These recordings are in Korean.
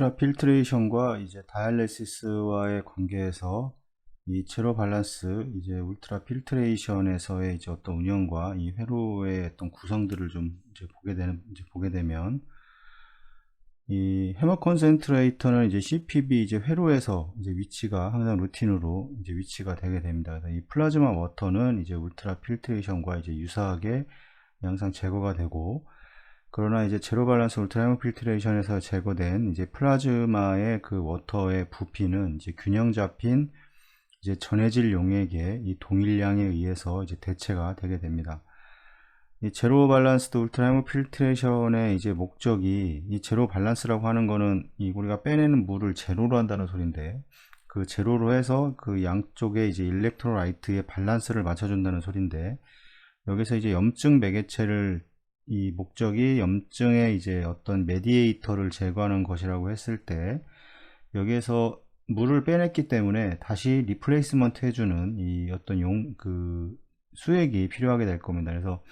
울트라 필트레이션과 이제 다이알리시스와의 관계에서 이 제로 밸런스 이제 울트라 필트레이션에서의 이제 어떤 운영과 이 회로의 어떤 구성들을 좀 이제 보게 되면 이 해머 컨센트레이터는 이제 CPB 이제 회로에서 이제 위치가 항상 루틴으로 이제 위치가 되게 됩니다. 그래서 이 플라즈마 워터는 이제 울트라 필트레이션과 이제 유사하게 항상 제거가 되고, 그러나 이제 제로 밸런스 울트라 해머 필트레이션에서 제거된 이제 플라즈마의 그 워터의 부피는 이제 균형 잡힌 이제 전해질 용액의 이 동일량에 의해서 이제 대체가 되게 됩니다. 이 제로 밸런스드 울트라 해머 필트레이션의 이제 목적이, 이 제로 밸런스라고 하는 거는 이 우리가 빼내는 물을 제로로 한다는 소리인데, 그 제로로 해서 그 양쪽에 이제 일렉트로라이트의 밸런스를 맞춰준다는 소리인데, 여기서 이제 염증 매개체를, 이 목적이 염증의 이제 어떤 메디에이터를 제거하는 것이라고 했을 때, 여기에서 물을 빼냈기 때문에 다시 리플레이스먼트 해주는 이 어떤 수액이 필요하게 될 겁니다. 그래서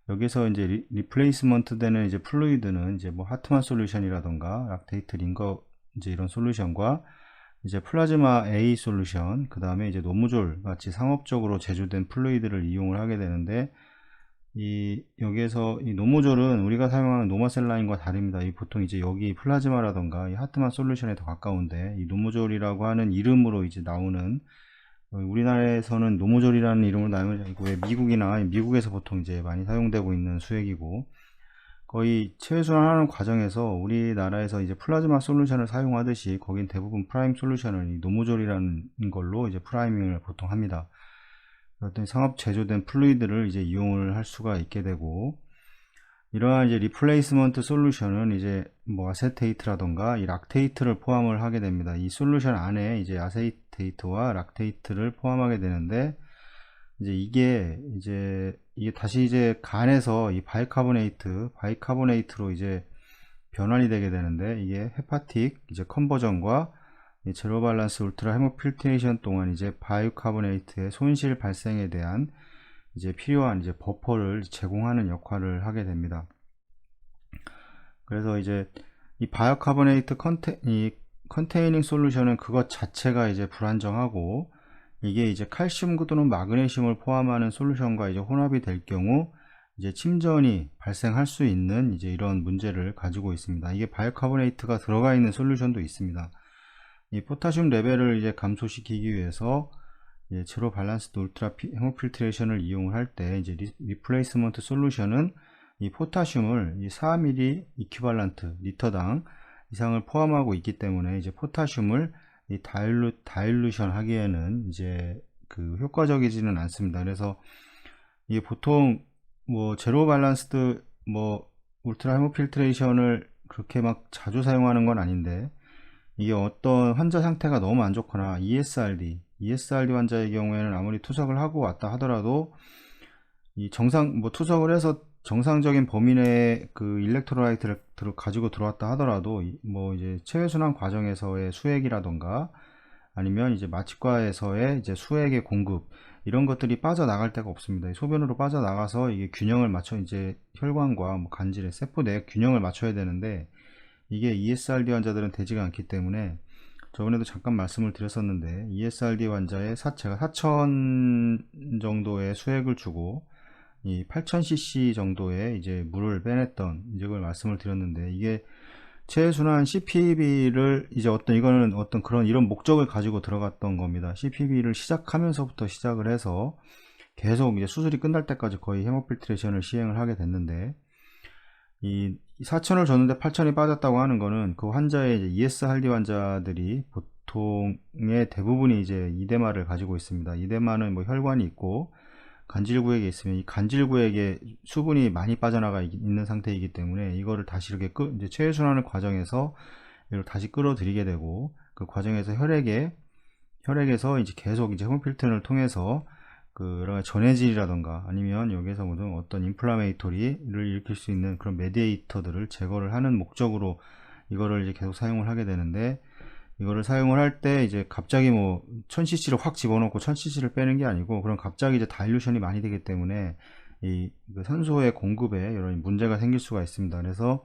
여기서 이제 리플레이스먼트 되는 이제 플루이드는 이제 뭐 하트만 솔루션이라던가 락테이트 링거 이제 이런 솔루션과 이제 플라즈마 A 솔루션, 그 다음에 이제 노무졸 같이 상업적으로 제조된 플루이드를 이용을 하게 되는데, 여기에서 이 노무졸은 우리가 사용하는 노마셀라인과 다릅니다. 보통 이제 여기 플라즈마라던가 이 하트만 솔루션에 더 가까운데, 이 노무졸이라고 하는 이름으로 이제 나오는, 우리나라에서는 노무졸이라는 이름으로 나오는 이고, 미국에서 보통 이제 많이 사용되고 있는 수액이고, 거의 체외순환하는 과정에서 우리나라에서 이제 플라즈마 솔루션을 사용하듯이 거긴 대부분 프라임 솔루션을 이 노무졸이라는 걸로 이제 프라이밍을 보통 합니다. 어떤 상업 제조된 플루이드를 이제 이용을 할 수가 있게 되고, 이러한 이제 리플레이스먼트 솔루션은 이제 뭐 아세테이트라던가 이 락테이트를 포함을 하게 됩니다. 이 솔루션 안에 이제 아세테이트와 락테이트를 포함하게 되는데, 이제 이게 다시 이제 간에서 이 바이카보네이트로 이제 변환이 되게 되는데, 이게 헤파틱 이제 컨버전과 이 제로 밸런스 울트라 해머 필트레이션 동안 이제 바이카보네이트의 손실 발생에 대한 이제 필요한 이제 버퍼를 제공하는 역할을 하게 됩니다. 그래서 이제 이 바이카보네이트 컨테이닝 솔루션은 그것 자체가 이제 불안정하고, 이게 이제 칼슘 또는 마그네슘을 포함하는 솔루션과 이제 혼합이 될 경우 이제 침전이 발생할 수 있는 이제 이런 문제를 가지고 있습니다. 이게 바이카보네이트가 들어가 있는 솔루션도 있습니다. 이 포타슘 레벨을 이제 감소시키기 위해서 제로 밸런스드 울트라 해머 필트레이션을 이용을 할 때 이제 리플레이스먼트 솔루션은 이 포타슘을 이 4ml 이퀴발런트 리터당 이상을 포함하고 있기 때문에 이제 포타슘을 이 다일루션 하기에는 이제 그 효과적이지는 않습니다. 그래서 이게 보통 뭐 제로 밸런스드 뭐 울트라 해머 필트레이션을 그렇게 막 자주 사용하는 건 아닌데, 이게 어떤 환자 상태가 너무 안 좋거나 ESRD 환자의 경우에는 아무리 투석을 하고 왔다 하더라도 이 투석을 해서 정상적인 범위 내에 그 일렉트로라이트를 가지고 들어왔다 하더라도 뭐 이제 체외순환 과정에서의 수액이라던가 아니면 이제 마취과에서의 이제 수액의 공급, 이런 것들이 빠져나갈 데가 없습니다. 소변으로 빠져나가서 이게 균형을 맞춰 이제 혈관과 뭐 간질의 세포 내 균형을 맞춰야 되는데, 이게 ESRD 환자들은 되지가 않기 때문에, 저번에도 잠깐 말씀을 드렸었는데 ESRD 환자의 제가 4,000 정도의 수액을 주고 이 8,000cc 정도의 이제 물을 빼냈던 이걸 말씀을 드렸는데, 이게 체순환 CPB를 이제 이거는 어떤 그런 이런 목적을 가지고 들어갔던 겁니다. CPB를 시작하면서부터 시작을 해서 계속 이제 수술이 끝날 때까지 거의 헤모필트레이션을 시행을 하게 됐는데, 이 4,000을 줬는데 8,000이 빠졌다고 하는 거는 그 환자의 이제 ESRD 환자들이 보통의 대부분이 이제 이데마를 가지고 있습니다. 이데마는 뭐 혈관이 있고 간질구역에 있으면 이 간질구역에 수분이 많이 빠져나가 있는 상태이기 때문에 이거를 다시 이렇게 이제 체외순환을 과정에서 이걸 다시 끌어들이게 되고, 그 과정에서 혈액에서 이제 계속 이제 헤모필트를 통해서 그런 전해질이라던가 아니면 여기에서 모든 어떤 인플라메이토리를 일으킬 수 있는 그런 메디에이터들을 제거를 하는 목적으로 이거를 이제 계속 사용을 하게 되는데, 이거를 사용을 할 때 이제 갑자기 뭐 1000cc를 확 집어넣고 1000cc를 빼는 게 아니고, 그럼 갑자기 이제 다일루션이 많이 되기 때문에 이 산소의 공급에 이런 문제가 생길 수가 있습니다. 그래서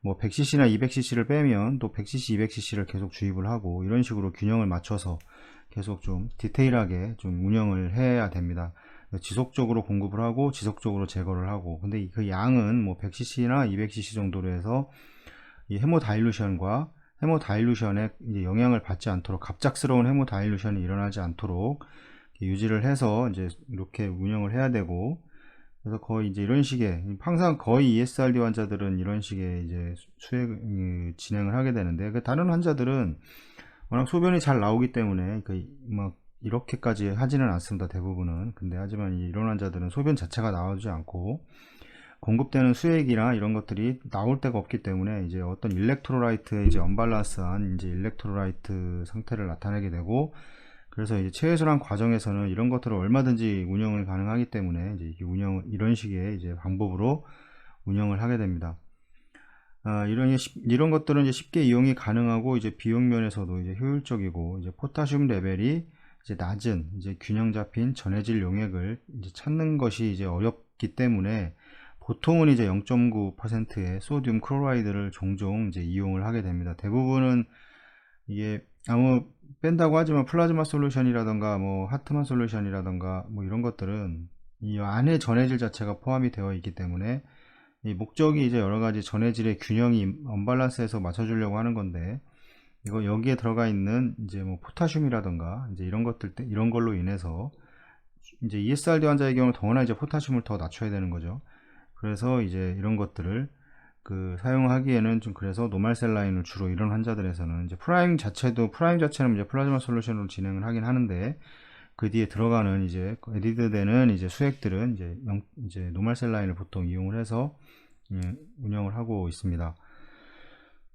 뭐 100cc나 200cc를 빼면 또 100cc, 200cc를 계속 주입을 하고 이런 식으로 균형을 맞춰서 계속 좀 디테일하게 좀 운영을 해야 됩니다. 지속적으로 공급을 하고 지속적으로 제거를 하고, 근데 그 양은 뭐 100cc나 200cc 정도로 해서 이 헤모다일루션과 헤모다일루션에 이제 영향을 받지 않도록, 갑작스러운 헤모다일루션이 일어나지 않도록 유지를 해서 이제 이렇게 운영을 해야 되고, 그래서 거의 이제 이런 식의, 항상 거의 ESRD 환자들은 이런 식의 이제 진행을 하게 되는데, 그 다른 환자들은 워낙 소변이 잘 나오기 때문에 그 막 이렇게까지 하지는 않습니다, 대부분은. 근데 하지만 이런 환자들은 소변 자체가 나오지 않고 공급되는 수액이나 이런 것들이 나올 데가 없기 때문에 이제 어떤 일렉트로라이트의 이제 언밸런스한 이제 일렉트로라이트 상태를 나타내게 되고, 그래서 이제 체해순환 과정에서는 이런 것들을 얼마든지 운영을 가능하기 때문에 이제 이런 식의 이제 방법으로 운영을 하게 됩니다. 이런 것들은 이제 쉽게 이용이 가능하고, 이제 비용 면에서도 이제 효율적이고, 이제 포타슘 레벨이 이제 낮은 이제 균형 잡힌 전해질 용액을 이제 찾는 것이 이제 어렵기 때문에 보통은 이제 0.9%의 소듐 클로라이드를 종종 이제 이용을 하게 됩니다. 대부분은 이게 아무 뺀다고 하지만 플라즈마 솔루션이라던가 뭐 하트만 솔루션이라던가 뭐 이런 것들은 이 안에 전해질 자체가 포함이 되어 있기 때문에 이 목적이 이제 여러 가지 전해질의 균형이 언밸런스해서 맞춰주려고 하는 건데, 이거 여기에 들어가 있는 이제 뭐 포타슘이라던가 이제 이런 것들 이런 걸로 인해서 이제 ESRD 환자의 경우 더구나 이제 포타슘을 더 낮춰야 되는 거죠. 그래서 이제 이런 것들을 사용하기에는 좀, 그래서 노멀셀 라인을 주로 이런 환자들에서는 이제 프라임 자체는 이제 플라즈마 솔루션으로 진행을 하긴 하는데, 그 뒤에 들어가는 이제 에디드 되는 이제 수액들은 이제 노멀셀 라인을 보통 이용을 해서 운영을 하고 있습니다.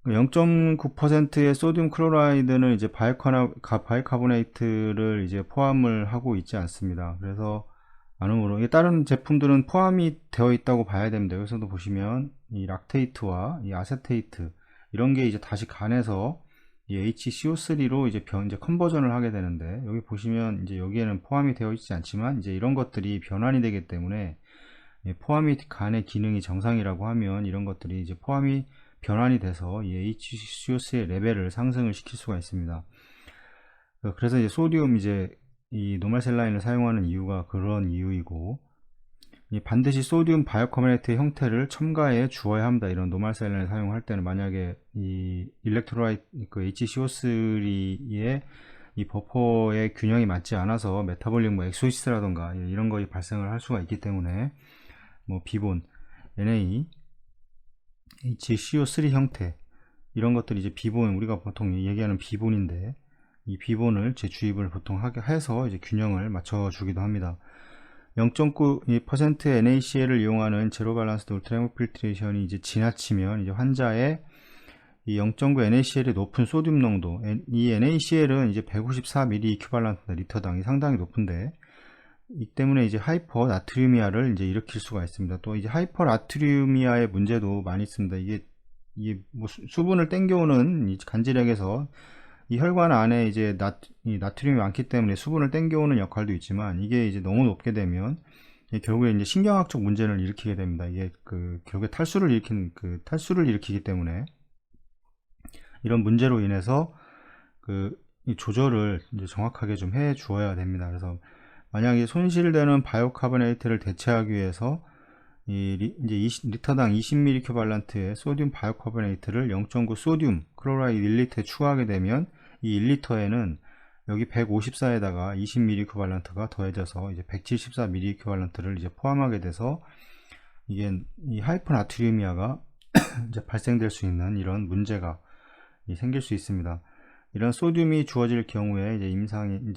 0.9%의 소듐 클로라이드는 이제 바이카보네이트를 이제 포함을 하고 있지 않습니다. 그래서 안으로 다른 제품들은 포함이 되어 있다고 봐야 됩니다. 여기서도 보시면 이 락테이트와 이 아세테이트 이런 게 이제 다시 간에서 이 HCO3로 이제 컨버전을 하게 되는데, 여기 보시면 이제 여기에는 포함이 되어 있지 않지만 이제 이런 것들이 변환이 되기 때문에 포함이 간의 기능이 정상이라고 하면 이런 것들이 이제 포함이 변환이 돼서 이 HCO3의 레벨을 상승을 시킬 수가 있습니다. 그래서 이제 소듐 이 노멀셀 라인을 사용하는 이유가 그런 이유이고, 반드시 소듐 바이카보네이트의 형태를 첨가해 주어야 합니다. 이런 노멀셀 라인을 사용할 때는 만약에 이 일렉트로라이트 그 HCO3의 이 버퍼의 균형이 맞지 않아서 메타볼릭 뭐 엑소시스라던가 이런 것이 발생을 할 수가 있기 때문에 뭐 비본, NA, HCO3 형태 이런 것들이 이제 비본, 우리가 보통 얘기하는 비본인데, 이 비본을 재주입을 보통 해서 이제 균형을 맞춰주기도 합니다. 0.9% NaCl을 이용하는 제로 밸런스드 울트라 헤모필트레이션이 이제 지나치면 이제 환자의 이 0.9 NaCl의 높은 소듐 농도, 이 NaCl은 이제 154ml 이큐발란트 리터당이 상당히 높은데, 이 때문에 이제 하이퍼 나트리우미아를 이제 일으킬 수가 있습니다. 또 이제 하이퍼 나트리우미아의 문제도 많이 있습니다. 이게 뭐 수분을 땡겨오는 이 간질액에서 이 혈관 안에 이제 이 나트륨이 많기 때문에 수분을 땡겨오는 역할도 있지만, 이게 이제 너무 높게 되면 결국에 이제 신경학적 문제를 일으키게 됩니다. 이게 결국에 탈수를 일으키기 때문에 이런 문제로 인해서 이 조절을 이제 정확하게 좀 해 주어야 됩니다. 그래서 만약에 손실되는 바이오카보네이트를 대체하기 위해서 이제 리터당 20ml 이큐발란트의 소듐 바이오카보네이트를 0.9 소듐 클로라이드 1리터에 추가하게 되면 이 1리터에는 여기 154에다가 20ml 이큐발란트가 더해져서 이제 174ml 이큐발란트를 이제 포함하게 돼서 이게 이 하이퍼나트리우미아가 이제 발생될 수 있는 이런 문제가 생길 수 있습니다. 이런 소듐이 주어질 경우에 이제 임상인은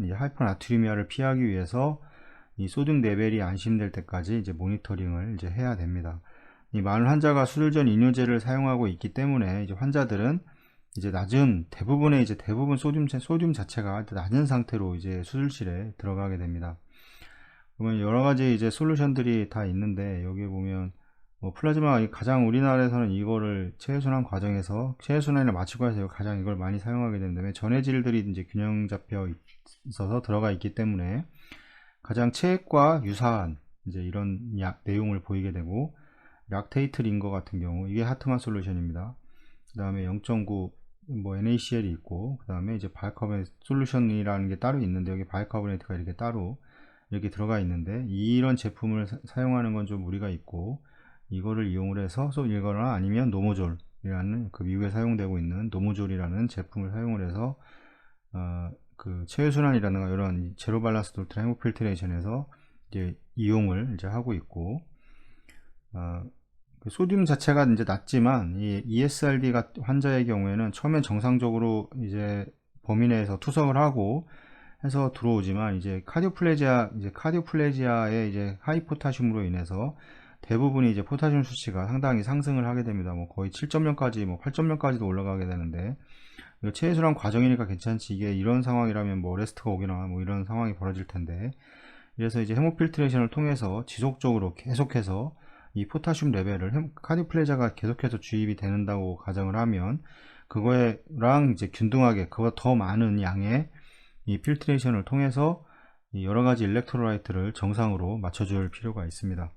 이제 하이퍼나트리우미아를 피하기 위해서 이 소듐 레벨이 안심될 때까지 이제 모니터링을 이제 해야 됩니다. 이 많은 환자가 수술 전 이뇨제를 사용하고 있기 때문에 이제 환자들은 이제 대부분 소듐 자체가 낮은 상태로 이제 수술실에 들어가게 됩니다. 그러면 여러 가지 이제 솔루션들이 다 있는데, 여기 보면 뭐 플라즈마, 가장 우리나라에서는 이거를 체해순환 과정에서 체해순환을 마치고 해서 가장 이걸 많이 사용하게 되는데, 전해질들이 이제 균형 잡혀 있어서 들어가 있기 때문에 가장 체액과 유사한 이제 이런 내용을 보이게 되고, 락테이트 링거 같은 경우 이게 하트만 솔루션입니다. 그 다음에 0.9 뭐 NaCl이 있고, 그 다음에 이제 바이카보네이트 솔루션이라는 게 따로 있는데, 여기 바이카보네이트가 이렇게 따로 이렇게 들어가 있는데, 이런 제품을 사용하는 건 좀 무리가 있고, 이거를 이용을 해서 이거나 아니면 노모졸이라는 그 미국에 사용되고 있는 노모졸이라는 제품을 사용을 해서 그 체외순환이라든가 이런 제로 밸런스 울트라 헤모필트레이션에서 이제 이용을 이제 하고 있고, 그 소듐 자체가 이제 낮지만 이 ESRD 환자의 경우에는 처음엔 정상적으로 이제 범위 내에서 투석을 하고 해서 들어오지만, 이제 카디오플레지아의 이제 하이포타슘으로 인해서 대부분이 이제 포타슘 수치가 상당히 상승을 하게 됩니다. 뭐 거의 7.0까지 뭐 8.0까지도 올라가게 되는데, 이거 체외순환 과정이니까 괜찮지, 이게 이런 상황이라면 뭐 레스트가 오거나 뭐 이런 상황이 벌어질 텐데, 그래서 이제 헤모필트레이션을 통해서 지속적으로 계속해서 이 포타슘 레벨을 카디오플레자가 계속해서 주입이 되는다고 가정을 하면, 그거랑 이제 균등하게 그보다 더 많은 양의 이 필트레이션을 통해서 여러 가지 일렉트로라이트를 정상으로 맞춰줄 필요가 있습니다.